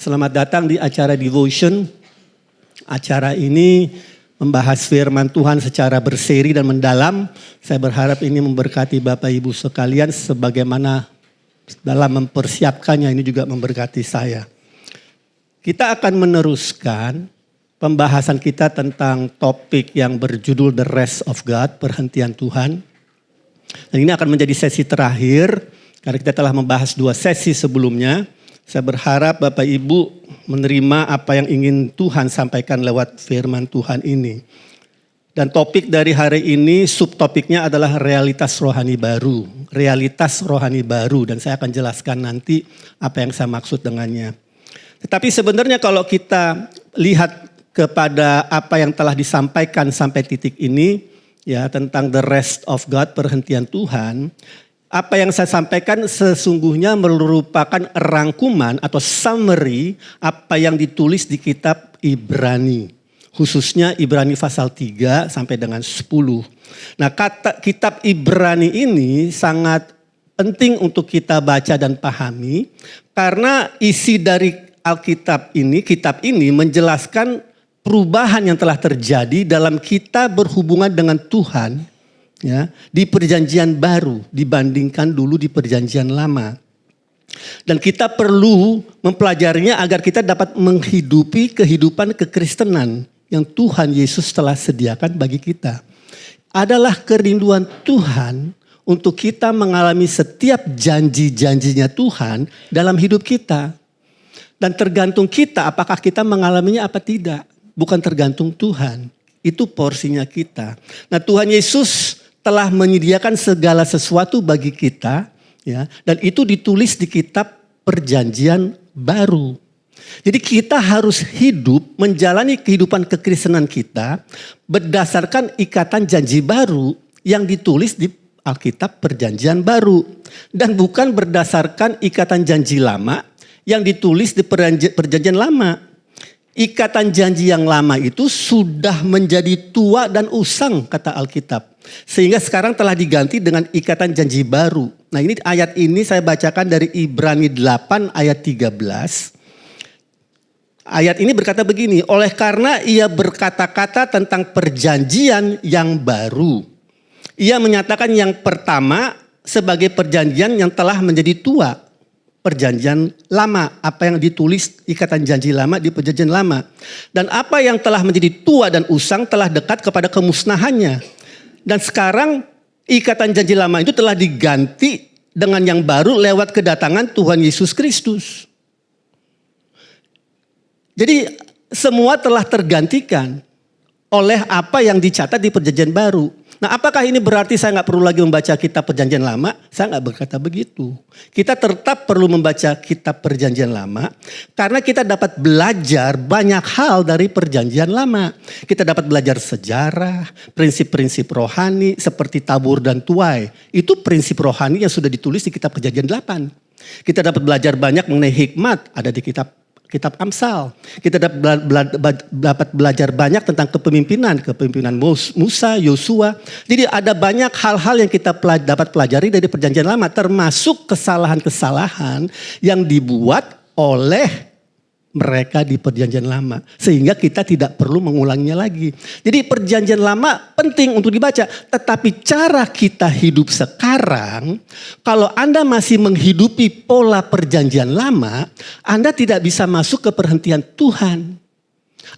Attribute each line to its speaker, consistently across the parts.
Speaker 1: Selamat datang di acara Devotion. Acara ini membahas firman Tuhan secara berseri dan mendalam. Saya berharap ini memberkati Bapak Ibu sekalian sebagaimana dalam mempersiapkannya ini juga memberkati saya. Kita akan meneruskan pembahasan kita tentang topik yang berjudul The Rest of God, perhentian Tuhan. Dan ini akan menjadi sesi terakhir karena kita telah membahas 2 sesi sebelumnya. Saya berharap Bapak Ibu menerima apa yang ingin Tuhan sampaikan lewat firman Tuhan ini. Dan topik dari hari ini, subtopiknya adalah realitas rohani baru. Realitas rohani baru, dan saya akan jelaskan nanti apa yang saya maksud dengannya. Tetapi sebenarnya kalau kita lihat kepada apa yang telah disampaikan sampai titik ini, ya tentang the rest of God, perhentian Tuhan. Apa yang saya sampaikan sesungguhnya merupakan rangkuman atau summary apa yang ditulis di kitab Ibrani. Khususnya Ibrani pasal 3 sampai dengan 10. Nah kitab Ibrani ini sangat penting untuk kita baca dan pahami. Karena isi dari Alkitab ini, kitab ini menjelaskan perubahan yang telah terjadi dalam kita berhubungan dengan Tuhan. Ya, di perjanjian baru dibandingkan dulu di perjanjian lama. Dan kita perlu mempelajarinya agar kita dapat menghidupi kehidupan kekristenan yang Tuhan Yesus telah sediakan bagi kita. Adalah kerinduan Tuhan untuk kita mengalami setiap janji-janjinya Tuhan dalam hidup kita. Dan tergantung kita apakah kita mengalaminya apa tidak. Bukan tergantung Tuhan. Itu porsinya kita. Nah Tuhan Yesus telah menyediakan segala sesuatu bagi kita, ya, dan itu ditulis di kitab perjanjian baru. Jadi kita harus hidup menjalani kehidupan kekristenan kita berdasarkan ikatan janji baru yang ditulis di Alkitab perjanjian baru. Dan bukan berdasarkan ikatan janji lama yang ditulis di perjanjian lama. Ikatan janji yang lama itu sudah menjadi tua dan usang kata Alkitab. Sehingga sekarang telah diganti dengan ikatan janji baru. Nah ini ayat ini saya bacakan dari Ibrani 8 ayat 13. Ayat ini berkata begini, oleh karena ia berkata-kata tentang perjanjian yang baru. Ia menyatakan yang pertama sebagai perjanjian yang telah menjadi tua. Perjanjian lama, apa yang ditulis ikatan janji lama di perjanjian lama. Dan apa yang telah menjadi tua dan usang telah dekat kepada kemusnahannya. Dan sekarang ikatan janji lama itu telah diganti dengan yang baru lewat kedatangan Tuhan Yesus Kristus. Jadi semua telah tergantikan oleh apa yang dicatat di perjanjian baru. Nah apakah ini berarti saya gak perlu lagi membaca kitab perjanjian lama? Saya gak berkata begitu. Kita tetap perlu membaca kitab perjanjian lama. Karena kita dapat belajar banyak hal dari perjanjian lama. Kita dapat belajar sejarah, prinsip-prinsip rohani seperti tabur dan tuai. Itu prinsip rohani yang sudah ditulis di kitab perjanjian 8. Kita dapat belajar banyak mengenai hikmat, ada di kitab Amsal. Kita dapat belajar banyak tentang kepemimpinan Musa, Yosua. Jadi ada banyak hal-hal yang kita dapat pelajari dari perjanjian lama. Termasuk kesalahan-kesalahan yang dibuat oleh mereka di perjanjian lama. Sehingga kita tidak perlu mengulanginya lagi. Jadi perjanjian lama penting untuk dibaca. Tetapi cara kita hidup sekarang, kalau Anda masih menghidupi pola perjanjian lama, Anda tidak bisa masuk ke perhentian Tuhan.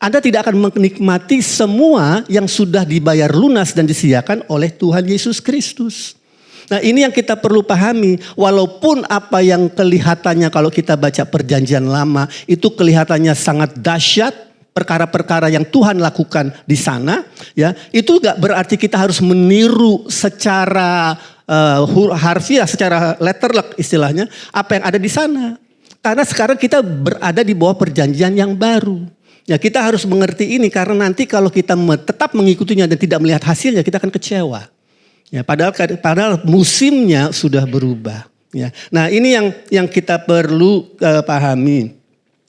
Speaker 1: Anda tidak akan menikmati semua yang sudah dibayar lunas dan disediakan oleh Tuhan Yesus Kristus. Nah ini yang kita perlu pahami, walaupun apa yang kelihatannya kalau kita baca perjanjian lama itu kelihatannya sangat dahsyat, perkara-perkara yang Tuhan lakukan di sana, ya itu gak berarti kita harus meniru secara harfiah, secara letterlek istilahnya, apa yang ada di sana. Karena sekarang kita berada di bawah perjanjian yang baru. Ya kita harus mengerti ini karena nanti kalau kita tetap mengikutinya dan tidak melihat hasilnya kita akan kecewa. Ya, padahal musimnya sudah berubah. Ya. Nah ini yang kita perlu pahami.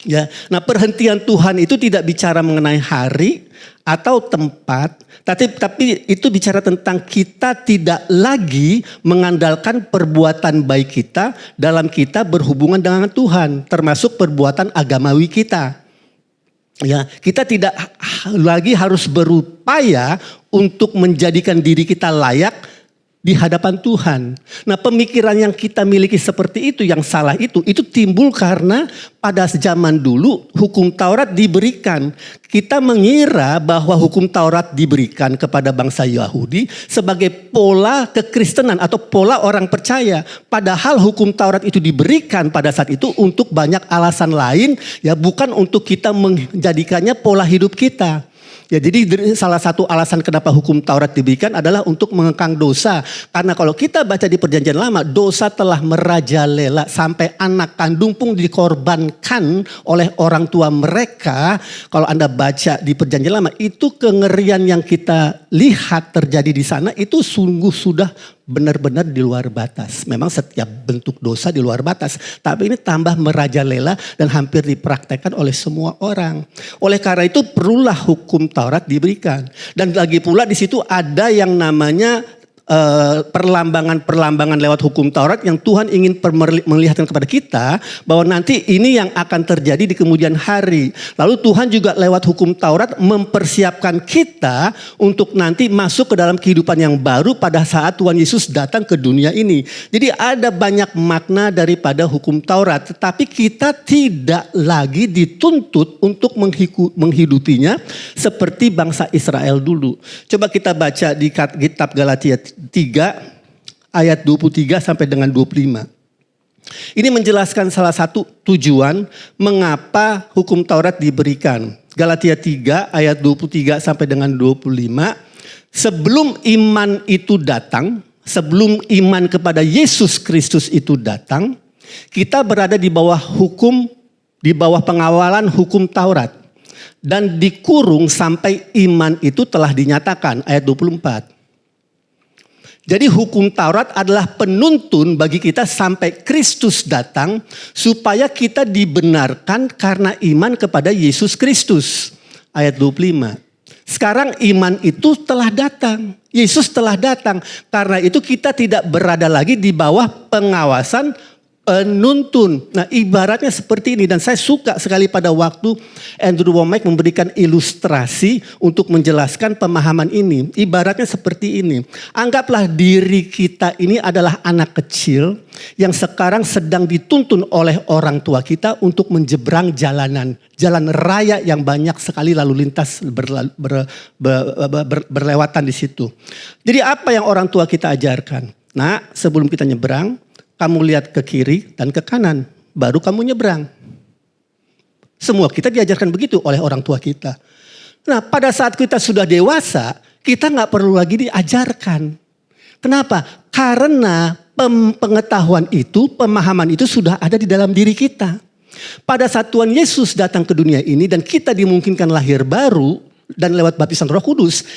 Speaker 1: Ya, nah perhentian Tuhan itu tidak bicara mengenai hari atau tempat, tapi itu bicara tentang kita tidak lagi mengandalkan perbuatan baik kita dalam kita berhubungan dengan Tuhan, termasuk perbuatan agamawi kita. Ya, kita tidak lagi harus berupaya untuk menjadikan diri kita layak di hadapan Tuhan. Nah, pemikiran yang kita miliki seperti itu, yang salah itu timbul karena pada zaman dulu hukum Taurat diberikan. Kita mengira bahwa hukum Taurat diberikan kepada bangsa Yahudi sebagai pola kekristenan atau pola orang percaya. Padahal hukum Taurat itu diberikan pada saat itu untuk banyak alasan lain, ya bukan untuk kita menjadikannya pola hidup kita. Ya, jadi salah satu alasan kenapa hukum Taurat diberikan adalah untuk mengekang dosa. Karena kalau kita baca di Perjanjian Lama, dosa telah merajalela sampai anak kandung pun dikorbankan oleh orang tua mereka. Kalau Anda baca di Perjanjian Lama, itu kengerian yang kita lihat terjadi di sana itu sungguh sudah benar-benar di luar batas. Memang setiap bentuk dosa di luar batas. Tapi ini tambah merajalela dan hampir dipraktekkan oleh semua orang. Oleh karena itu perlulah hukum Taurat diberikan. Dan lagi pula di situ ada yang namanya perlambangan-perlambangan lewat hukum Taurat yang Tuhan ingin melihatkan kepada kita bahwa nanti ini yang akan terjadi di kemudian hari. Lalu Tuhan juga lewat hukum Taurat mempersiapkan kita untuk nanti masuk ke dalam kehidupan yang baru pada saat Tuhan Yesus datang ke dunia ini. Jadi ada banyak makna daripada hukum Taurat, tetapi kita tidak lagi dituntut untuk menghidupinya seperti bangsa Israel dulu. Coba kita baca di kitab Galatia 3 ayat 23 sampai dengan 25. Ini menjelaskan salah satu tujuan mengapa hukum Taurat diberikan. Galatia 3 ayat 23 sampai dengan 25. Sebelum iman itu datang, sebelum iman kepada Yesus Kristus itu datang, kita berada di bawah hukum, di bawah pengawalan hukum Taurat. Dan dikurung sampai iman itu telah dinyatakan, ayat 24. Jadi hukum Taurat adalah penuntun bagi kita sampai Kristus datang supaya kita dibenarkan karena iman kepada Yesus Kristus. Ayat 25. Sekarang iman itu telah datang. Yesus telah datang. Karena itu kita tidak berada lagi di bawah pengawasan penuntun. Nah, ibaratnya seperti ini, dan saya suka sekali pada waktu Andrew Wommack memberikan ilustrasi untuk menjelaskan pemahaman ini. Ibaratnya seperti ini. Anggaplah diri kita ini adalah anak kecil yang sekarang sedang dituntun oleh orang tua kita untuk menyeberang jalan raya yang banyak sekali lalu lintas berlewatan di situ. Jadi apa yang orang tua kita ajarkan? Nah, sebelum kita nyeberang, kamu lihat ke kiri dan ke kanan, baru kamu nyebrang. Semua kita diajarkan begitu oleh orang tua kita. Nah, pada saat kita sudah dewasa, kita nggak perlu lagi diajarkan. Kenapa? Karena pengetahuan itu, pemahaman itu sudah ada di dalam diri kita. Pada saat Tuhan Yesus datang ke dunia ini dan kita dimungkinkan lahir baru dan lewat baptisan Roh Kudus,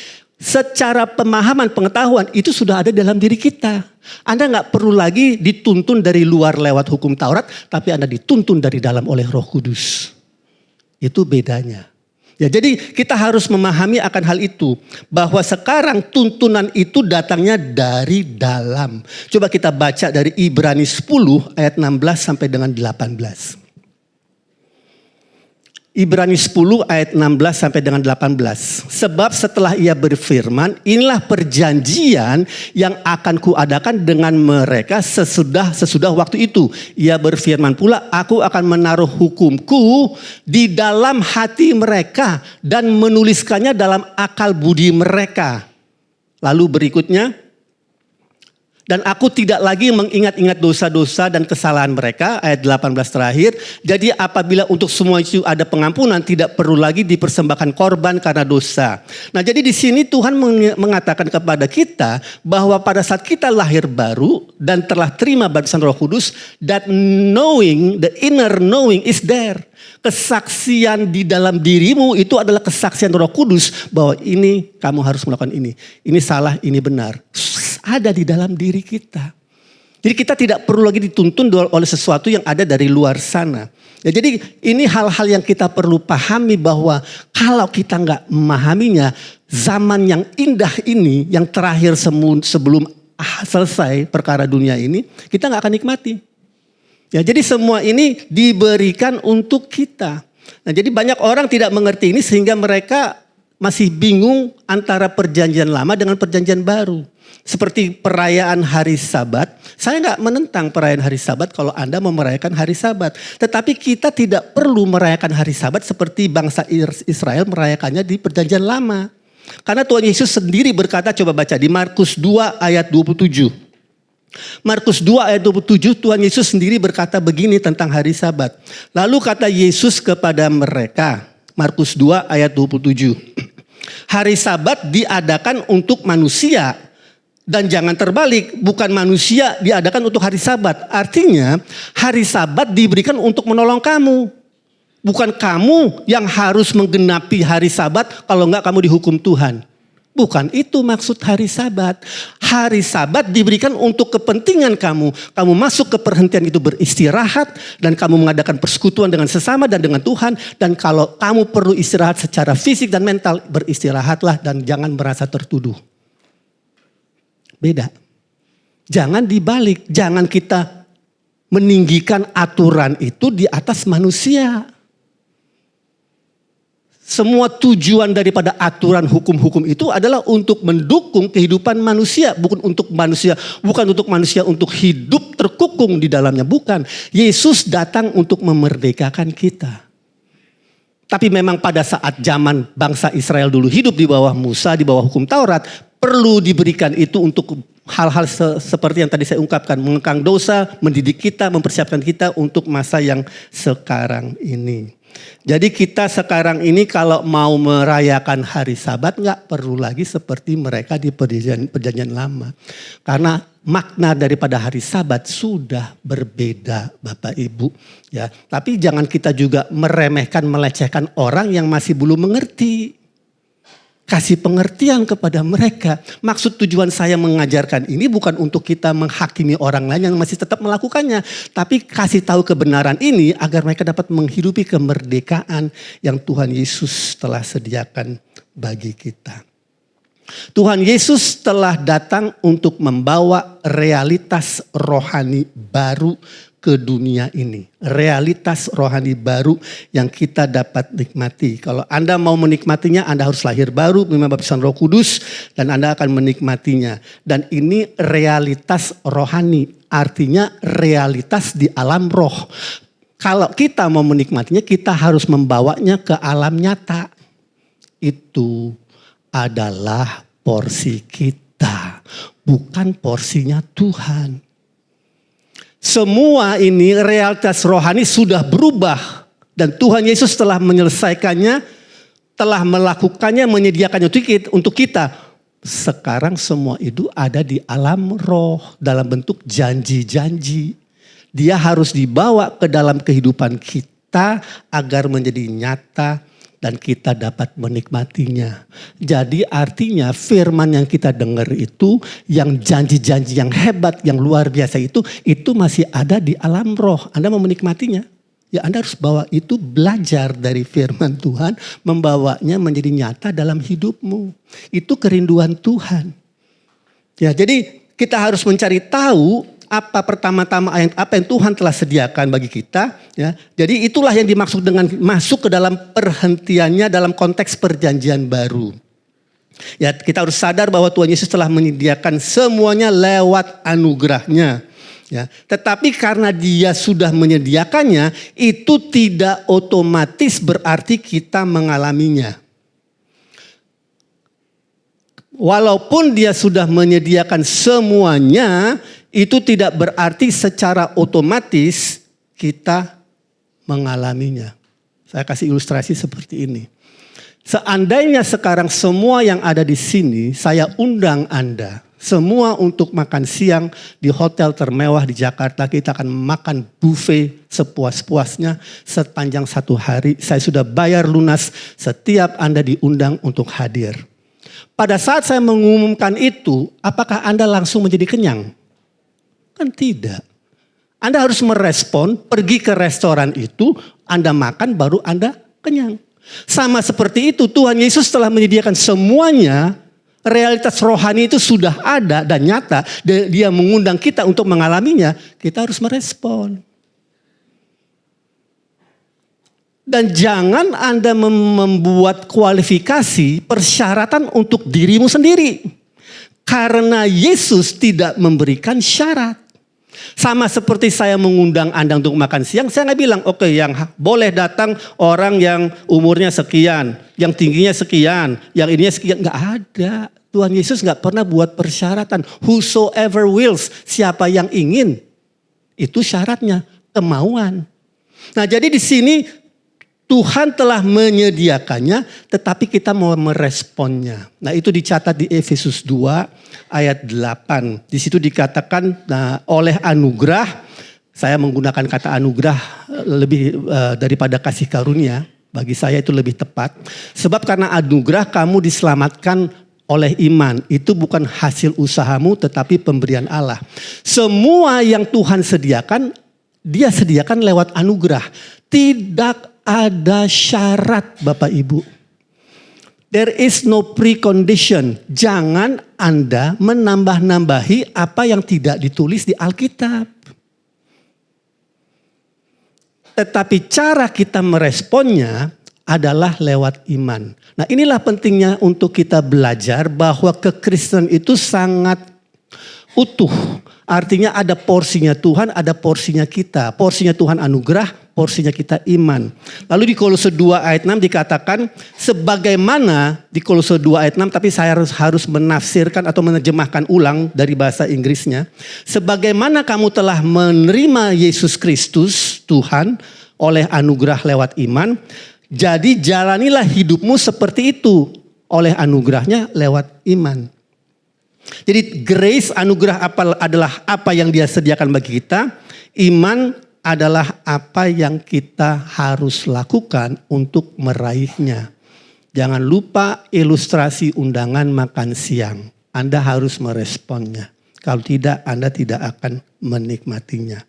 Speaker 1: secara pemahaman pengetahuan itu sudah ada dalam diri kita. Anda nggak perlu lagi dituntun dari luar lewat hukum Taurat, tapi Anda dituntun dari dalam oleh Roh Kudus. Itu bedanya. Ya, jadi kita harus memahami akan hal itu. Bahwa sekarang tuntunan itu datangnya dari dalam. Coba kita baca dari Ibrani 10 ayat 16 sampai dengan 18. Ibrani 10 ayat 16 sampai dengan 18. Sebab setelah ia berfirman, inilah perjanjian yang akan kuadakan dengan mereka sesudah waktu itu. Ia berfirman pula, aku akan menaruh hukumku di dalam hati mereka dan menuliskannya dalam akal budi mereka. Lalu berikutnya, dan aku tidak lagi mengingat-ingat dosa-dosa dan kesalahan mereka. Ayat 18 terakhir. Jadi apabila untuk semua itu ada pengampunan, tidak perlu lagi dipersembahkan korban karena dosa. Nah, jadi di sini Tuhan mengatakan kepada kita bahwa pada saat kita lahir baru dan telah terima baptisan Roh Kudus, that knowing, the inner knowing is there. Kesaksian di dalam dirimu itu adalah kesaksian Roh Kudus bahwa ini kamu harus melakukan ini. Ini salah, ini benar. Ada di dalam diri kita. Jadi kita tidak perlu lagi dituntun oleh sesuatu yang ada dari luar sana. Ya, jadi ini hal-hal yang kita perlu pahami bahwa kalau kita nggak memahaminya, zaman yang indah ini, yang terakhir sebelum selesai perkara dunia ini, kita nggak akan nikmati. Ya, jadi semua ini diberikan untuk kita. Nah, jadi banyak orang tidak mengerti ini sehingga mereka masih bingung antara perjanjian lama dengan perjanjian baru. Seperti perayaan hari Sabat, saya nggak menentang perayaan hari Sabat kalau Anda mau merayakan hari Sabat. Tetapi kita tidak perlu merayakan hari Sabat seperti bangsa Israel merayakannya di perjanjian lama. Karena Tuhan Yesus sendiri berkata, coba baca di Markus 2 ayat 27. Markus 2 ayat 27 Tuhan Yesus sendiri berkata begini tentang hari Sabat. Lalu kata Yesus kepada mereka, Markus 2 ayat 27. Hari Sabat diadakan untuk manusia. Dan jangan terbalik, bukan manusia diadakan untuk hari Sabat. Artinya hari Sabat diberikan untuk menolong kamu. Bukan kamu yang harus menggenapi hari Sabat, kalau enggak kamu dihukum Tuhan. Bukan itu maksud hari Sabat. Hari Sabat diberikan untuk kepentingan kamu. Kamu masuk ke perhentian itu beristirahat. Dan kamu mengadakan persekutuan dengan sesama dan dengan Tuhan. Dan kalau kamu perlu istirahat secara fisik dan mental, beristirahatlah dan jangan merasa tertuduh. Beda. Jangan dibalik. Jangan kita meninggikan aturan itu di atas manusia. Semua tujuan daripada aturan hukum-hukum itu adalah untuk mendukung kehidupan manusia. Bukan untuk manusia untuk hidup terkukung di dalamnya. Bukan. Yesus datang untuk memerdekakan kita. Tapi memang pada saat zaman bangsa Israel dulu hidup di bawah Musa, di bawah hukum Taurat, perlu diberikan itu untuk hal-hal seperti yang tadi saya ungkapkan. Mengekang dosa, mendidik kita, mempersiapkan kita untuk masa yang sekarang ini. Jadi kita sekarang ini kalau mau merayakan hari Sabat nggak perlu lagi seperti mereka di perjanjian lama. Karena makna daripada hari Sabat sudah berbeda Bapak Ibu. Ya, tapi jangan kita juga meremehkan, melecehkan orang yang masih belum mengerti. Kasih pengertian kepada mereka. Maksud tujuan saya mengajarkan ini bukan untuk kita menghakimi orang lain yang masih tetap melakukannya. Tapi kasih tahu kebenaran ini agar mereka dapat menghidupi kemerdekaan yang Tuhan Yesus telah sediakan bagi kita. Tuhan Yesus telah datang untuk membawa realitas rohani baru ke dunia ini. Realitas rohani baru yang kita dapat nikmati. Kalau Anda mau menikmatinya, Anda harus lahir baru, menerima baptisan Roh Kudus, dan Anda akan menikmatinya. Dan ini realitas rohani, artinya realitas di alam roh. Kalau kita mau menikmatinya, kita harus membawanya ke alam nyata. Itu adalah porsi kita, bukan porsinya Tuhan. Semua ini realitas rohani sudah berubah. Dan Tuhan Yesus telah menyelesaikannya, telah melakukannya, menyediakannya untuk kita. Sekarang semua itu ada di alam roh dalam bentuk janji-janji. Dia harus dibawa ke dalam kehidupan kita agar menjadi nyata dan kita dapat menikmatinya. Jadi artinya firman yang kita dengar itu, yang janji-janji yang hebat, yang luar biasa itu masih ada di alam roh. Anda mau menikmatinya? Ya Anda harus bawa itu, belajar dari firman Tuhan, membawanya menjadi nyata dalam hidupmu. Itu kerinduan Tuhan. Ya, jadi kita harus mencari tahu apa pertama-tama apa yang Tuhan telah sediakan bagi kita, ya. Jadi itulah yang dimaksud dengan masuk ke dalam perhentiannya dalam konteks perjanjian baru. Ya, kita harus sadar bahwa Tuhan Yesus telah menyediakan semuanya lewat anugerahnya. Ya, tetapi karena Dia sudah menyediakannya, itu tidak otomatis berarti kita mengalaminya. Walaupun Dia sudah menyediakan semuanya, itu tidak berarti secara otomatis kita mengalaminya. Saya kasih ilustrasi seperti ini. Seandainya sekarang semua yang ada di sini, saya undang Anda semua untuk makan siang di hotel termewah di Jakarta. Kita akan makan buffet sepuas-puasnya sepanjang 1 hari. Saya sudah bayar lunas, setiap Anda diundang untuk hadir. Pada saat saya mengumumkan itu, apakah Anda langsung menjadi kenyang? Kan tidak. Anda harus merespon, pergi ke restoran itu, Anda makan baru Anda kenyang. Sama seperti itu, Tuhan Yesus telah menyediakan semuanya, realitas rohani itu sudah ada dan nyata. Dia mengundang kita untuk mengalaminya, kita harus merespon. Dan jangan Anda membuat kualifikasi, persyaratan untuk dirimu sendiri. Karena Yesus tidak memberikan syarat. Sama seperti saya mengundang Anda untuk makan siang, saya nggak bilang, oke, yang boleh datang orang yang umurnya sekian, yang tingginya sekian, yang ininya sekian. Nggak ada. Tuhan Yesus nggak pernah buat persyaratan. Whosoever wills, siapa yang ingin. Itu syaratnya, kemauan. Nah jadi di sini Tuhan telah menyediakannya, tetapi kita mau meresponnya. Nah itu dicatat di Efesus 2 ayat 8. Di situ dikatakan oleh anugerah, saya menggunakan kata anugerah lebih daripada kasih karunia. Bagi saya itu lebih tepat. Sebab karena anugerah kamu diselamatkan oleh iman. Itu bukan hasil usahamu tetapi pemberian Allah. Semua yang Tuhan sediakan, Dia sediakan lewat anugerah. Tidak ada syarat Bapak Ibu. There is no precondition. Jangan Anda menambah-nambahi apa yang tidak ditulis di Alkitab. Tetapi cara kita meresponnya adalah lewat iman. Nah inilah pentingnya untuk kita belajar bahwa kekristenan itu sangat utuh. Artinya ada porsinya Tuhan, ada porsinya kita. Porsinya Tuhan anugerah, porsinya kita iman. Lalu di Kolose 2 ayat 6 dikatakan sebagaimana di Kolose 2 ayat 6, tapi saya harus menafsirkan atau menerjemahkan ulang dari bahasa Inggrisnya. Sebagaimana kamu telah menerima Yesus Kristus Tuhan oleh anugerah lewat iman, jadi jalanilah hidupmu seperti itu oleh anugerahnya lewat iman. Jadi grace anugerah adalah apa yang Dia sediakan bagi kita. Iman adalah apa yang kita harus lakukan untuk meraihnya. Jangan lupa ilustrasi undangan makan siang. Anda harus meresponnya. Kalau tidak, Anda tidak akan menikmatinya.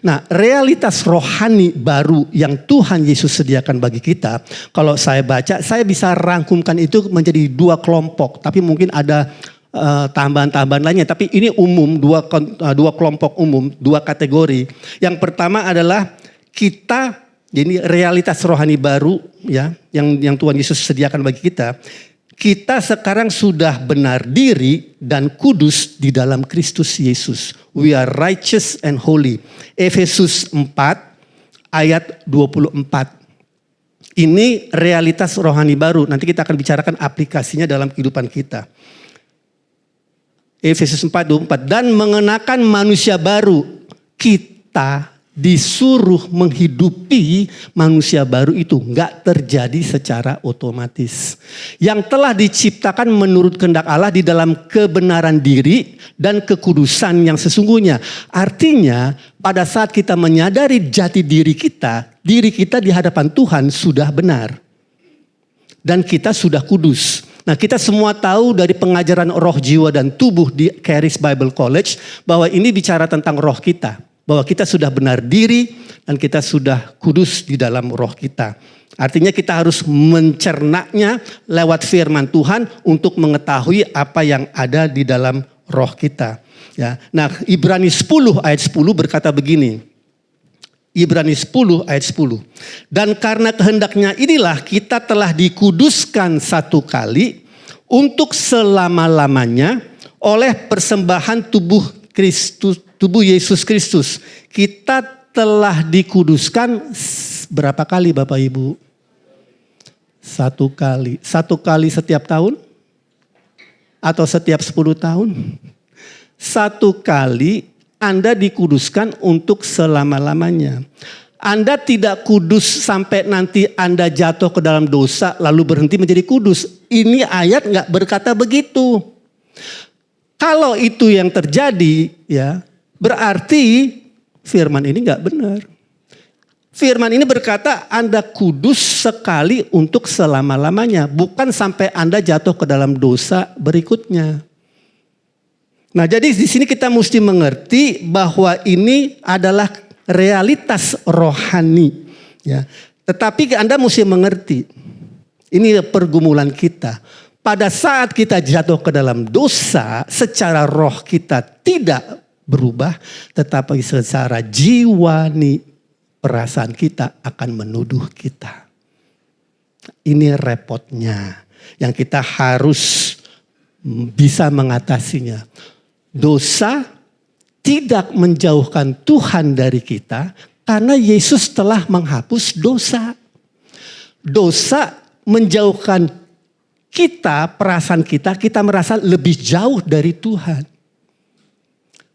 Speaker 1: Nah, realitas rohani baru yang Tuhan Yesus sediakan bagi kita. Kalau saya baca, saya bisa rangkumkan itu menjadi 2 kelompok. Tapi mungkin ada tambahan-tambahan lainnya, tapi ini umum, dua kelompok umum, 2 kategori. Yang pertama adalah kita, jadi realitas rohani baru ya, yang Tuhan Yesus sediakan bagi kita. Kita sekarang sudah benar diri dan kudus di dalam Kristus Yesus. We are righteous and holy. Efesus 4 ayat 24. Ini realitas rohani baru. Nanti kita akan bicarakan aplikasinya dalam kehidupan kita. Efesus 4:24 dan mengenakan manusia baru. Kita disuruh menghidupi manusia baru itu. Enggak terjadi secara otomatis. Yang telah diciptakan menurut kehendak Allah di dalam kebenaran diri dan kekudusan yang sesungguhnya. Artinya pada saat kita menyadari jati diri kita di hadapan Tuhan sudah benar. Dan kita sudah kudus. Nah kita semua tahu dari pengajaran roh, jiwa, dan tubuh di Charis Bible College bahwa ini bicara tentang roh kita. Bahwa kita sudah benar diri dan kita sudah kudus di dalam roh kita. Artinya kita harus mencernanya lewat firman Tuhan untuk mengetahui apa yang ada di dalam roh kita. Ya. Nah Ibrani 10 ayat 10 berkata begini. Ibrani 10 ayat 10. Dan karena kehendaknya inilah kita telah dikuduskan satu kali untuk selama-lamanya oleh persembahan tubuh Yesus Kristus. Kita telah dikuduskan berapa kali Bapak Ibu? 1 kali. 1 kali setiap tahun? Atau setiap 10 tahun? 1 kali Anda dikuduskan untuk selama-lamanya. Anda tidak kudus sampai nanti Anda jatuh ke dalam dosa lalu berhenti menjadi kudus. Ini ayat nggak berkata begitu. Kalau itu yang terjadi, ya berarti firman ini nggak benar. Firman ini berkata Anda kudus sekali untuk selama-lamanya, bukan sampai Anda jatuh ke dalam dosa berikutnya. Nah, jadi di sini kita mesti mengerti bahwa ini adalah realitas rohani, ya. Tetapi Anda mesti mengerti, ini pergumulan kita. Pada saat kita jatuh ke dalam dosa, secara roh kita tidak berubah, tetapi secara jiwani perasaan kita akan menuduh kita. Ini repotnya yang kita harus bisa mengatasinya. Dosa tidak menjauhkan Tuhan dari kita karena Yesus telah menghapus dosa. Dosa menjauhkan kita, perasaan kita merasa lebih jauh dari Tuhan.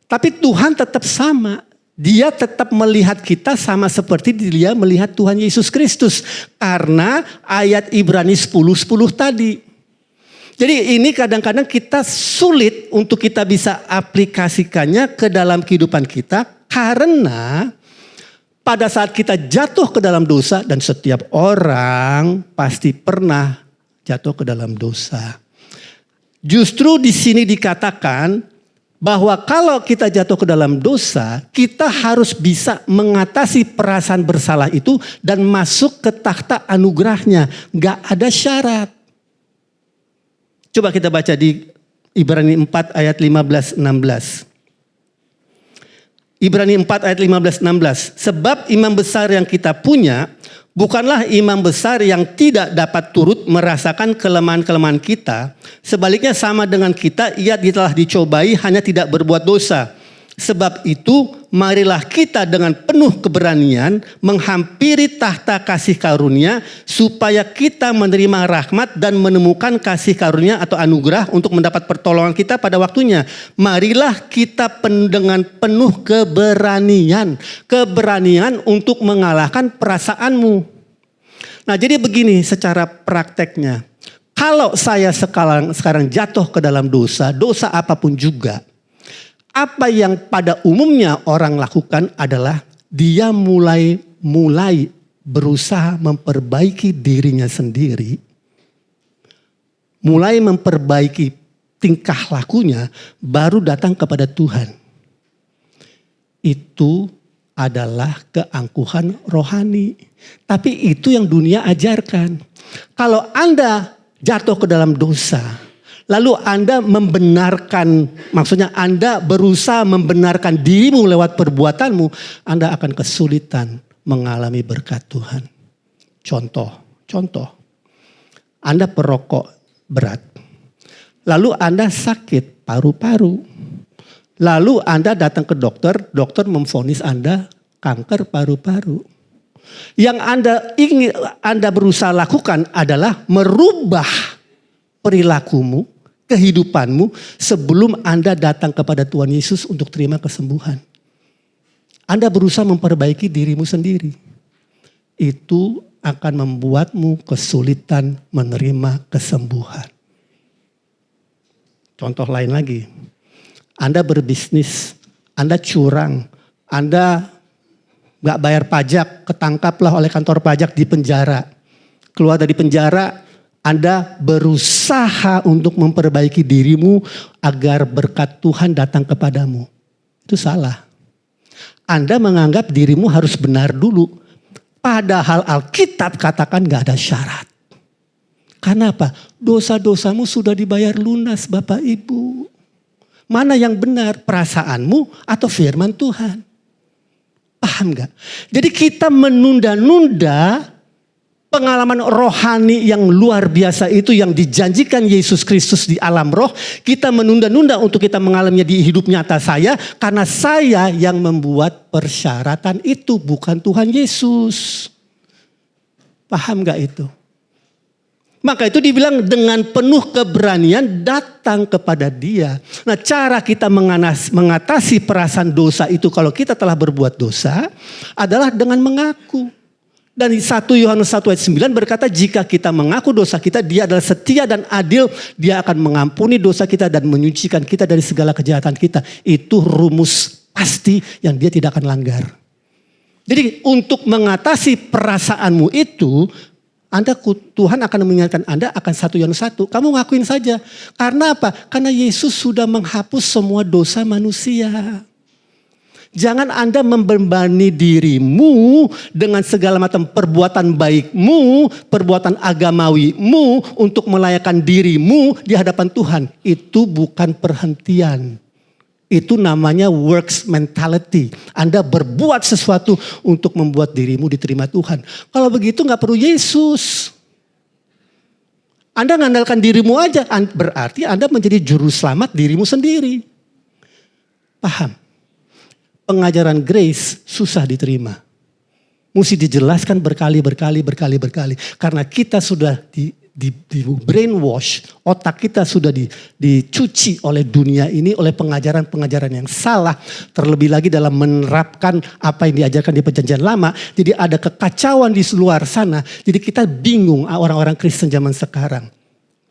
Speaker 1: Tapi Tuhan tetap sama. Dia tetap melihat kita sama seperti dia melihat Tuhan Yesus Kristus. Karena ayat Ibrani 10:10 tadi. Jadi ini kadang-kadang kita sulit untuk kita bisa aplikasikannya ke dalam kehidupan kita. Karena pada saat kita jatuh ke dalam dosa, dan setiap orang pasti pernah jatuh ke dalam dosa. Justru di sini dikatakan bahwa kalau kita jatuh ke dalam dosa, kita harus bisa mengatasi perasaan bersalah itu dan masuk ke takhta anugerahnya. Gak ada syarat. Coba kita baca di Ibrani 4 ayat 15-16. Ibrani 4 ayat 15-16. Sebab imam besar yang kita punya bukanlah imam besar yang tidak dapat turut merasakan kelemahan-kelemahan kita. Sebaliknya sama dengan kita, ia telah dicobai hanya tidak berbuat dosa. Sebab itu marilah kita dengan penuh keberanian menghampiri tahta kasih karunia supaya kita menerima rahmat dan menemukan kasih karunia atau anugerah untuk mendapat pertolongan kita pada waktunya. Marilah kita dengan penuh keberanian. Keberanian untuk mengalahkan perasaanmu. Nah, jadi begini secara prakteknya. Kalau saya sekarang jatuh ke dalam dosa apapun juga. Apa yang pada umumnya orang lakukan adalah dia mulai berusaha memperbaiki dirinya sendiri. Mulai memperbaiki tingkah lakunya baru datang kepada Tuhan. Itu adalah keangkuhan rohani. Tapi itu yang dunia ajarkan. Kalau Anda jatuh ke dalam dosa, lalu Anda membenarkan, maksudnya Anda berusaha membenarkan dirimu lewat perbuatanmu, Anda akan kesulitan mengalami berkat Tuhan. Contoh. Anda perokok berat. Lalu Anda sakit paru-paru. Lalu Anda datang ke dokter memvonis Anda kanker paru-paru. Yang Anda berusaha lakukan adalah merubah perilakumu, kehidupanmu sebelum Anda datang kepada Tuhan Yesus untuk terima kesembuhan. Anda berusaha memperbaiki dirimu sendiri. Itu akan membuatmu kesulitan menerima kesembuhan. Contoh lain lagi. Anda berbisnis, Anda curang, Anda gak bayar pajak, ketangkaplah oleh kantor pajak di penjara. Keluar dari penjara, Anda berusaha untuk memperbaiki dirimu agar berkat Tuhan datang kepadamu. Itu salah. Anda menganggap dirimu harus benar dulu. Padahal Alkitab katakan gak ada syarat. Karena apa? Dosa-dosamu sudah dibayar lunas Bapak Ibu. Mana yang benar? Perasaanmu atau firman Tuhan? Paham gak? Jadi kita menunda-nunda pengalaman rohani yang luar biasa itu yang dijanjikan Yesus Kristus di alam roh. Kita menunda-nunda untuk kita mengalaminya di hidup nyata saya. Karena saya yang membuat persyaratan itu, bukan Tuhan Yesus. Paham gak itu? Maka itu dibilang dengan penuh keberanian datang kepada Dia. Nah, cara kita mengatasi perasaan dosa itu kalau kita telah berbuat dosa adalah dengan mengaku. Dan 1 Yohanes 1 ayat 9 berkata, jika kita mengaku dosa kita, Dia adalah setia dan adil. Dia akan mengampuni dosa kita dan menyucikan kita dari segala kejahatan kita. Itu rumus pasti yang Dia tidak akan langgar. Jadi untuk mengatasi perasaanmu itu, Tuhan akan mengingatkan Anda akan 1 Yohanes 1. Kamu ngakuin saja. Karena apa? Karena Yesus sudah menghapus semua dosa manusia. Jangan Anda membebani dirimu dengan segala macam perbuatan baikmu, perbuatan agamawimu untuk melayakkan dirimu di hadapan Tuhan. Itu bukan perhentian. Itu namanya works mentality. Anda berbuat sesuatu untuk membuat dirimu diterima Tuhan. Kalau begitu gak perlu Yesus. Anda ngandalkan dirimu aja. Berarti Anda menjadi juru selamat dirimu sendiri. Paham? Pengajaran grace susah diterima. Mesti dijelaskan berkali. Karena kita sudah di brainwash, otak kita sudah dicuci oleh dunia ini, oleh pengajaran-pengajaran yang salah. Terlebih lagi dalam menerapkan apa yang diajarkan di perjanjian lama. Jadi ada kekacauan di luar sana. Jadi kita bingung orang-orang Kristen zaman sekarang.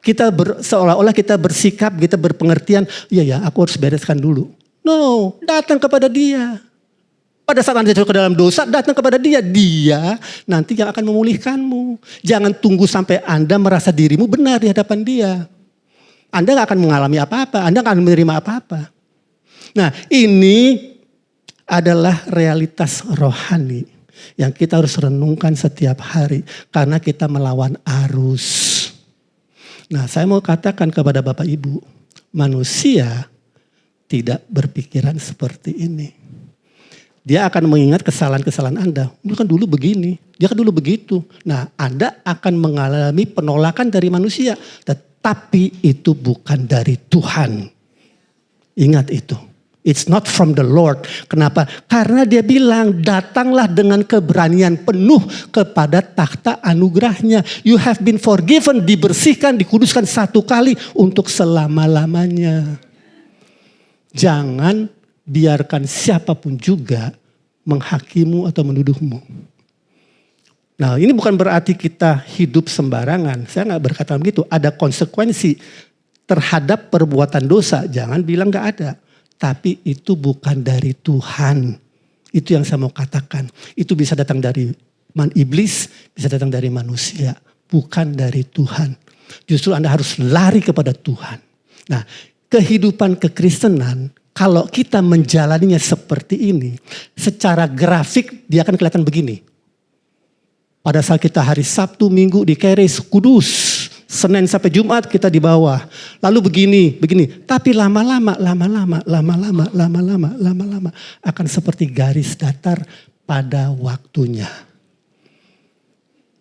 Speaker 1: Kita seolah-olah kita bersikap, kita berpengertian, iya aku harus bereskan dulu. No, datang kepada Dia. Pada saat Anda jatuh ke dalam dosa, datang kepada Dia. Dia nanti yang akan memulihkanmu. Jangan tunggu sampai Anda merasa dirimu benar di hadapan Dia. Anda gak akan mengalami apa-apa. Anda gak akan menerima apa-apa. Nah, ini adalah realitas rohani yang kita harus renungkan setiap hari. Karena kita melawan arus. Nah, saya mau katakan kepada Bapak Ibu, manusia tidak berpikiran seperti ini. Dia akan mengingat kesalahan-kesalahan Anda. Dia kan dulu begini, dia kan dulu begitu. Nah, Anda akan mengalami penolakan dari manusia. Tetapi itu bukan dari Tuhan. Ingat itu. It's not from the Lord. Kenapa? Karena Dia bilang, datanglah dengan keberanian penuh kepada takhta anugerahnya. You have been forgiven, dibersihkan, dikuduskan 1 kali untuk selama-lamanya. Jangan biarkan siapapun juga menghakimu atau menuduhmu. Nah, ini bukan berarti kita hidup sembarangan. Saya gak berkata begitu. Ada konsekuensi terhadap perbuatan dosa. Jangan bilang gak ada. Tapi itu bukan dari Tuhan. Itu yang saya mau katakan. Itu bisa datang dari iblis, bisa datang dari manusia. Bukan dari Tuhan. Justru Anda harus lari kepada Tuhan. Nah, kehidupan kekristenan, kalau kita menjalaninya seperti ini, secara grafik dia akan kelihatan begini. Pada saat kita hari Sabtu, Minggu di Keris, kudus. Senin sampai Jumat kita di bawah. Lalu begini. Tapi lama-lama akan seperti garis datar pada waktunya.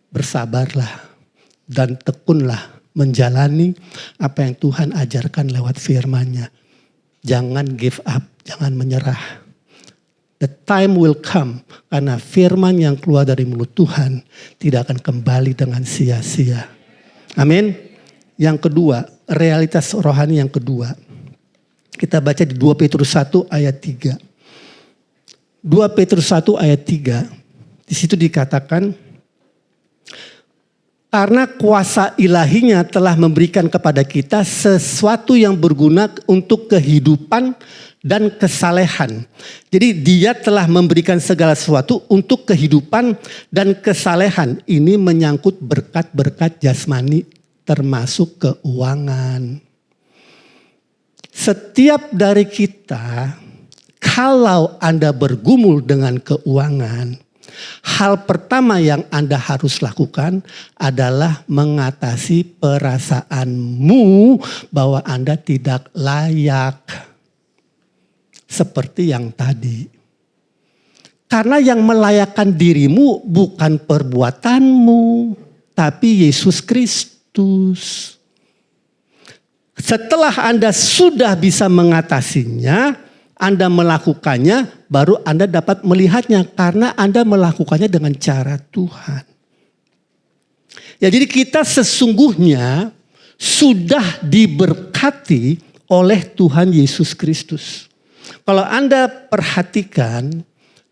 Speaker 1: Bersabarlah dan tekunlah menjalani apa yang Tuhan ajarkan lewat firman-Nya. Jangan give up, jangan menyerah. The time will come karena firman yang keluar dari mulut Tuhan tidak akan kembali dengan sia-sia. Amin. Yang kedua, realitas rohani yang kedua. Kita baca di 2 Petrus 1 ayat 3. 2 Petrus 1 ayat 3. Di situ dikatakan, karena kuasa ilahinya telah memberikan kepada kita sesuatu yang berguna untuk kehidupan dan kesalehan. Jadi dia telah memberikan segala sesuatu untuk kehidupan dan kesalehan. Ini menyangkut berkat-berkat jasmani termasuk keuangan. Setiap dari kita, kalau Anda bergumul dengan keuangan, hal pertama yang Anda harus lakukan adalah mengatasi perasaanmu bahwa Anda tidak layak. Seperti yang tadi. Karena yang melayakkan dirimu bukan perbuatanmu, tapi Yesus Kristus. Setelah Anda sudah bisa mengatasinya, Anda melakukannya, baru Anda dapat melihatnya. Karena Anda melakukannya dengan cara Tuhan. Ya, jadi kita sesungguhnya sudah diberkati oleh Tuhan Yesus Kristus. Kalau Anda perhatikan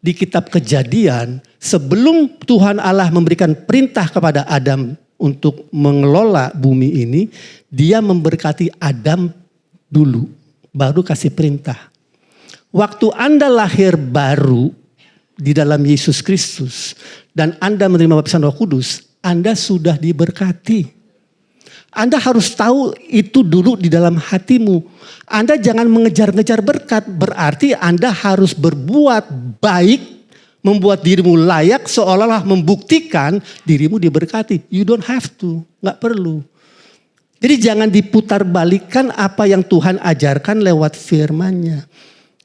Speaker 1: di kitab Kejadian, sebelum Tuhan Allah memberikan perintah kepada Adam untuk mengelola bumi ini, Dia memberkati Adam dulu, baru kasih perintah. Waktu Anda lahir baru di dalam Yesus Kristus dan Anda menerima baptisan Roh Kudus, Anda sudah diberkati. Anda harus tahu itu dulu di dalam hatimu. Anda jangan mengejar-ngejar berkat. Berarti Anda harus berbuat baik, membuat dirimu layak seolah-olah membuktikan dirimu diberkati. You don't have to, gak perlu. Jadi jangan diputar balikan apa yang Tuhan ajarkan lewat firman-Nya.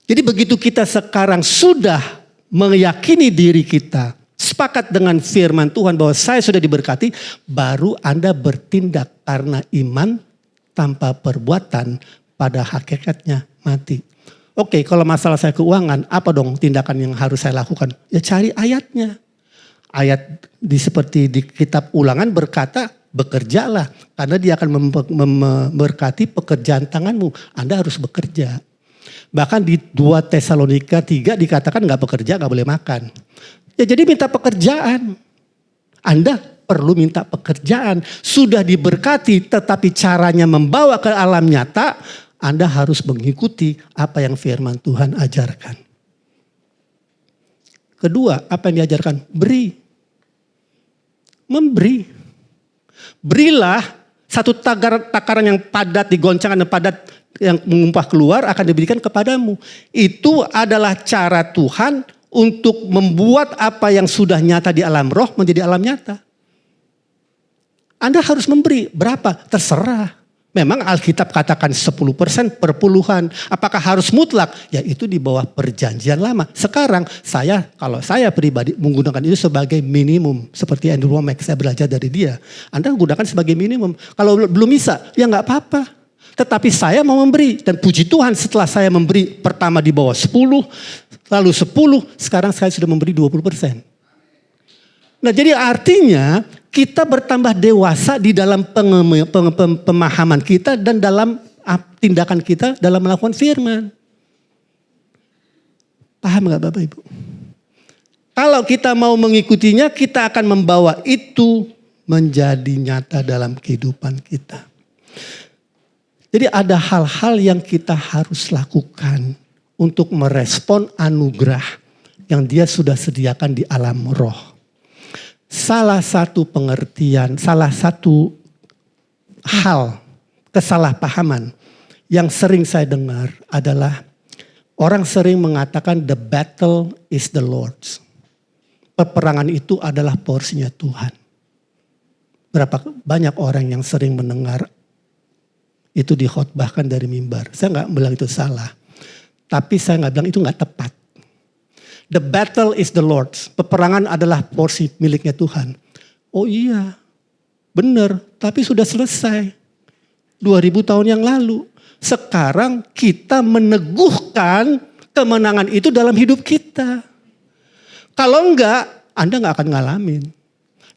Speaker 1: Jadi begitu kita sekarang sudah meyakini diri kita, sepakat dengan firman Tuhan bahwa saya sudah diberkati, baru Anda bertindak karena iman tanpa perbuatan pada hakikatnya mati. Oke, kalau masalah saya keuangan, apa dong tindakan yang harus saya lakukan? Ya cari ayatnya. Ayat seperti di kitab Ulangan berkata, bekerjalah karena dia akan memberkati pekerjaan tanganmu. Anda harus bekerja. Bahkan di 2 Tesalonika 3 dikatakan gak bekerja gak boleh makan. Ya jadi minta pekerjaan. Anda perlu minta pekerjaan. Sudah diberkati tetapi caranya membawa ke alam nyata. Anda harus mengikuti apa yang firman Tuhan ajarkan. Kedua, apa yang diajarkan? Beri. Memberi. Berilah satu takaran yang padat, digoncangkan dan padat yang mengumpah keluar akan diberikan kepadamu. Itu adalah cara Tuhan untuk membuat apa yang sudah nyata di alam roh menjadi alam nyata. Anda harus memberi. Berapa? Terserah. Memang Alkitab katakan 10% per puluhan. Apakah harus mutlak? Ya itu di bawah perjanjian lama. Sekarang kalau saya pribadi menggunakan itu sebagai minimum. Seperti Andrew Wommack, saya belajar dari dia. Anda gunakan sebagai minimum. Kalau belum bisa, ya gak apa-apa. Tetapi saya mau memberi. Dan puji Tuhan setelah saya memberi pertama di bawah 10, lalu 10, sekarang saya sudah memberi 20%. Nah jadi artinya kita bertambah dewasa di dalam pemahaman kita dan dalam tindakan kita dalam melakukan firman. Paham gak Bapak Ibu? Kalau kita mau mengikutinya, kita akan membawa itu menjadi nyata dalam kehidupan kita. Jadi ada hal-hal yang kita harus lakukan untuk merespon anugerah yang Dia sudah sediakan di alam roh. Salah satu pengertian, salah satu hal kesalahpahaman yang sering saya dengar adalah orang sering mengatakan the battle is the Lord's. Peperangan itu adalah porsinya Tuhan. Berapa banyak orang yang sering mendengar itu dikhotbahkan dari mimbar. Saya nggak bilang itu salah. Tapi saya nggak bilang itu nggak tepat. The battle is the Lord's. Peperangan adalah porsi miliknya Tuhan. Oh iya, benar. Tapi sudah selesai. 2000 tahun yang lalu. Sekarang kita meneguhkan kemenangan itu dalam hidup kita. Kalau enggak, Anda nggak akan ngalamin.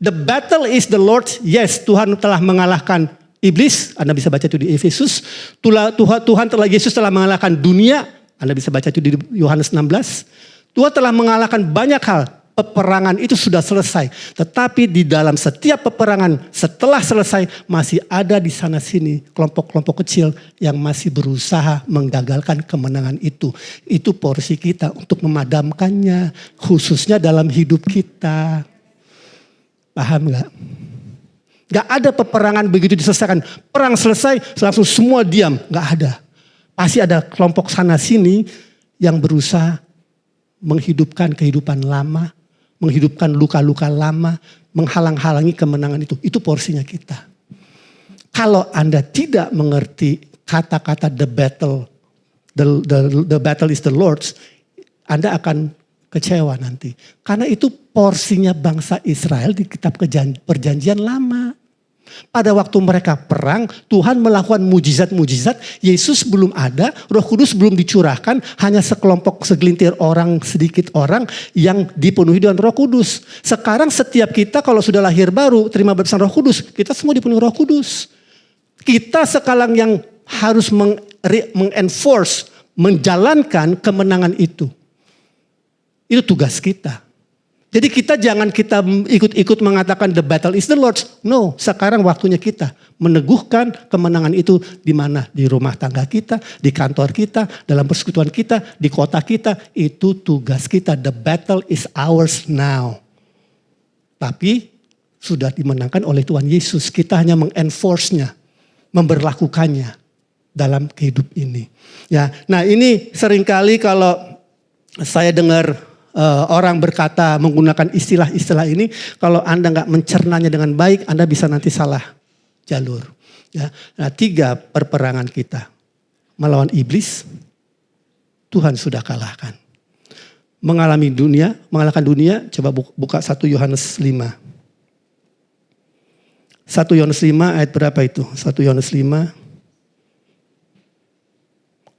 Speaker 1: The battle is the Lord's. Yes, Tuhan telah mengalahkan iblis. Anda bisa baca itu di Efesus. Tuhan telah, Yesus telah mengalahkan dunia. Anda bisa baca itu di Yohanes 16. Tuhan telah mengalahkan banyak hal. Peperangan itu sudah selesai. Tetapi di dalam setiap peperangan setelah selesai masih ada di sana sini kelompok-kelompok kecil yang masih berusaha menggagalkan kemenangan itu. Itu porsi kita untuk memadamkannya. Khususnya dalam hidup kita. Paham gak? Gak ada peperangan begitu diselesaikan. Perang selesai langsung semua diam. Gak ada. Pasti ada kelompok sana sini yang berusaha menghidupkan kehidupan lama, menghidupkan luka-luka lama, menghalang-halangi kemenangan itu. Itu porsinya kita. Kalau Anda tidak mengerti kata-kata the battle is the Lord's, Anda akan kecewa nanti. Karena itu porsinya bangsa Israel di kitab perjanjian lama. Pada waktu mereka perang, Tuhan melakukan mujizat-mujizat. Yesus belum ada, Roh Kudus belum dicurahkan. Hanya segelintir orang, sedikit orang yang dipenuhi dengan Roh Kudus. Sekarang setiap kita kalau sudah lahir baru, terima baptisan Roh Kudus, kita semua dipenuhi Roh Kudus. Kita sekarang yang harus mengenforce, menjalankan kemenangan itu. Itu tugas kita. Jadi kita jangan ikut-ikut mengatakan the battle is the Lord's. No, sekarang waktunya kita meneguhkan kemenangan itu di mana? Di rumah tangga kita, di kantor kita, dalam persekutuan kita, di kota kita. Itu tugas kita. The battle is ours now. Tapi sudah dimenangkan oleh Tuhan Yesus. Kita hanya mengenforce-nya, memberlakukannya dalam kehidup ini. Ya, nah ini seringkali kalau saya dengar orang berkata menggunakan istilah-istilah ini, kalau Anda nggak mencernanya dengan baik, Anda bisa nanti salah jalur. Ya, nah 3 perperangan kita melawan iblis, Tuhan sudah kalahkan. Mengalahkan dunia, coba buka 1 Yohanes 5. 1 Yohanes 5 ayat berapa itu? 1 Yohanes 5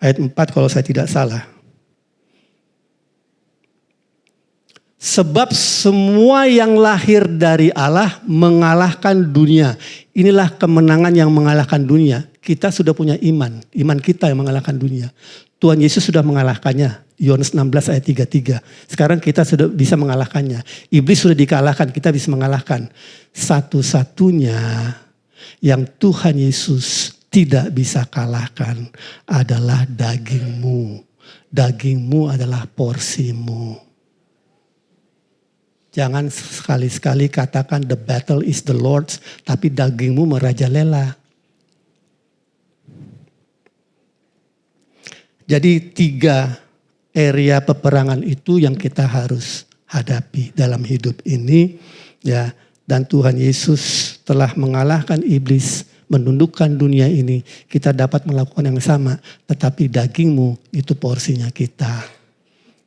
Speaker 1: ayat 4 kalau saya tidak salah. Sebab semua yang lahir dari Allah mengalahkan dunia. Inilah kemenangan yang mengalahkan dunia. Kita sudah punya iman. Iman kita yang mengalahkan dunia. Tuhan Yesus sudah mengalahkannya. Yohanes 16 ayat 33. Sekarang kita sudah bisa mengalahkannya. Iblis sudah dikalahkan, kita bisa mengalahkan. Satu-satunya yang Tuhan Yesus tidak bisa kalahkan adalah dagingmu. Dagingmu adalah porsimu. Jangan sekali-sekali katakan the battle is the Lord's, tapi dagingmu merajalela. Jadi 3 area peperangan itu yang kita harus hadapi dalam hidup ini. Ya, dan Tuhan Yesus telah mengalahkan iblis, menundukkan dunia ini. Kita dapat melakukan yang sama, tetapi dagingmu itu porsinya kita.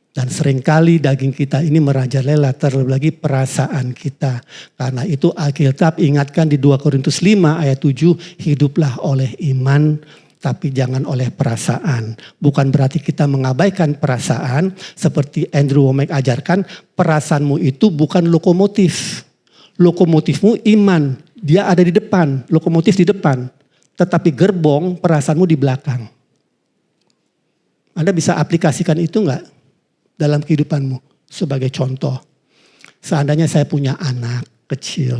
Speaker 1: Dan seringkali daging kita ini merajalela, terlebih lagi perasaan kita. Karena itu Alkitab ingatkan di 2 Korintus 5 ayat 7, hiduplah oleh iman tapi jangan oleh perasaan. Bukan berarti kita mengabaikan perasaan, seperti Andrew Wommack ajarkan, perasaanmu itu bukan lokomotif. Lokomotifmu iman, dia ada di depan, lokomotif di depan. Tetapi gerbong perasaanmu di belakang. Anda bisa aplikasikan itu enggak? Dalam kehidupanmu. Sebagai contoh, seandainya saya punya anak kecil,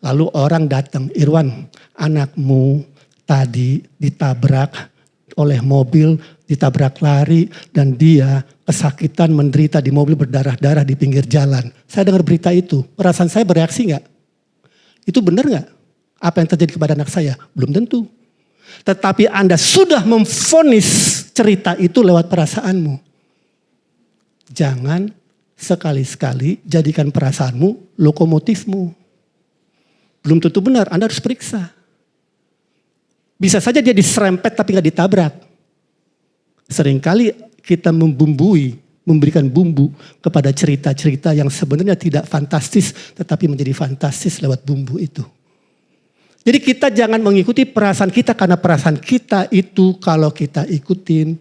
Speaker 1: lalu orang datang, Irwan, anakmu tadi ditabrak oleh mobil, ditabrak lari, dan dia kesakitan menderita di mobil berdarah-darah di pinggir jalan. Saya dengar berita itu, perasaan saya bereaksi enggak? Itu benar enggak? Apa yang terjadi kepada anak saya? Belum tentu. Tetapi Anda sudah memvonis cerita itu lewat perasaanmu. Jangan sekali-sekali jadikan perasaanmu lokomotifmu. Belum tentu benar, Anda harus periksa. Bisa saja dia diserempet tapi gak ditabrak. Seringkali kita memberikan bumbu kepada cerita-cerita yang sebenarnya tidak fantastis, tetapi menjadi fantastis lewat bumbu itu. Jadi kita jangan mengikuti perasaan kita, karena perasaan kita itu kalau kita ikutin,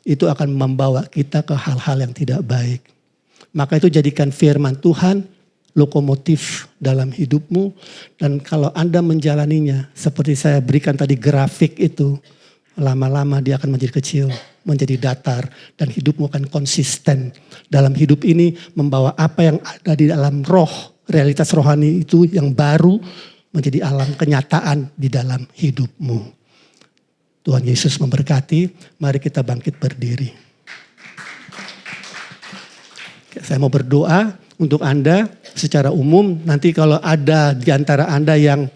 Speaker 1: itu akan membawa kita ke hal-hal yang tidak baik. Maka itu jadikan firman Tuhan lokomotif dalam hidupmu. Dan kalau Anda menjalaninya, seperti saya berikan tadi grafik itu, lama-lama dia akan menjadi kecil, menjadi datar. Dan hidupmu akan konsisten. Dalam hidup ini membawa apa yang ada di dalam roh, realitas rohani itu yang baru menjadi alam kenyataan di dalam hidupmu. Tuhan Yesus memberkati, mari kita bangkit berdiri. Saya mau berdoa untuk Anda secara umum. Nanti kalau ada di antara Anda yang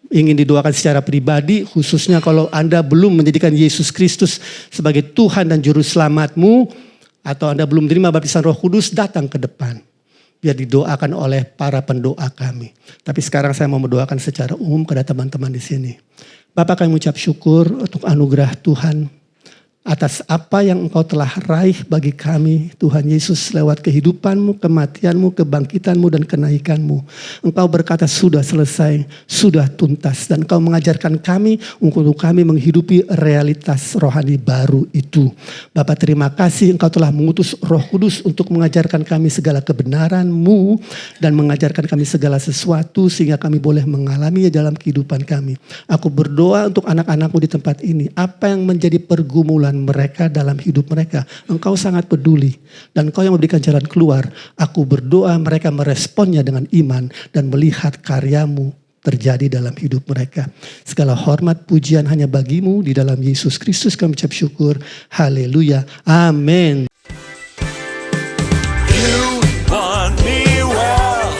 Speaker 1: ingin didoakan secara pribadi, khususnya kalau Anda belum menjadikan Yesus Kristus sebagai Tuhan dan Juru Selamatmu, atau Anda belum menerima baptisan Roh Kudus, datang ke depan. Biar didoakan oleh para pendoa kami. Tapi sekarang saya mau mendoakan secara umum kepada teman-teman di sini. Bapak, kami mengucap syukur untuk anugerah Tuhan atas apa yang Engkau telah raih bagi kami, Tuhan Yesus, lewat kehidupan-Mu, kematian-Mu, kebangkitan-Mu, dan kenaikan-Mu. Engkau berkata sudah selesai, sudah tuntas, dan Engkau mengajarkan kami untuk kami menghidupi realitas rohani baru itu. Bapak, terima kasih Engkau telah mengutus Roh Kudus untuk mengajarkan kami segala kebenaran-Mu dan mengajarkan kami segala sesuatu sehingga kami boleh mengalaminya dalam kehidupan kami. Aku berdoa untuk anak-anak-Mu di tempat ini, apa yang menjadi pergumulan mereka dalam hidup mereka, Engkau sangat peduli dan Engkau yang memberikan jalan keluar. Aku berdoa mereka meresponnya dengan iman dan melihat karya-Mu terjadi dalam hidup mereka. Segala hormat pujian hanya bagi-Mu, di dalam Yesus Kristus kami ucap syukur. Haleluya. Amin.
Speaker 2: You want me well.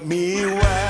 Speaker 2: me well.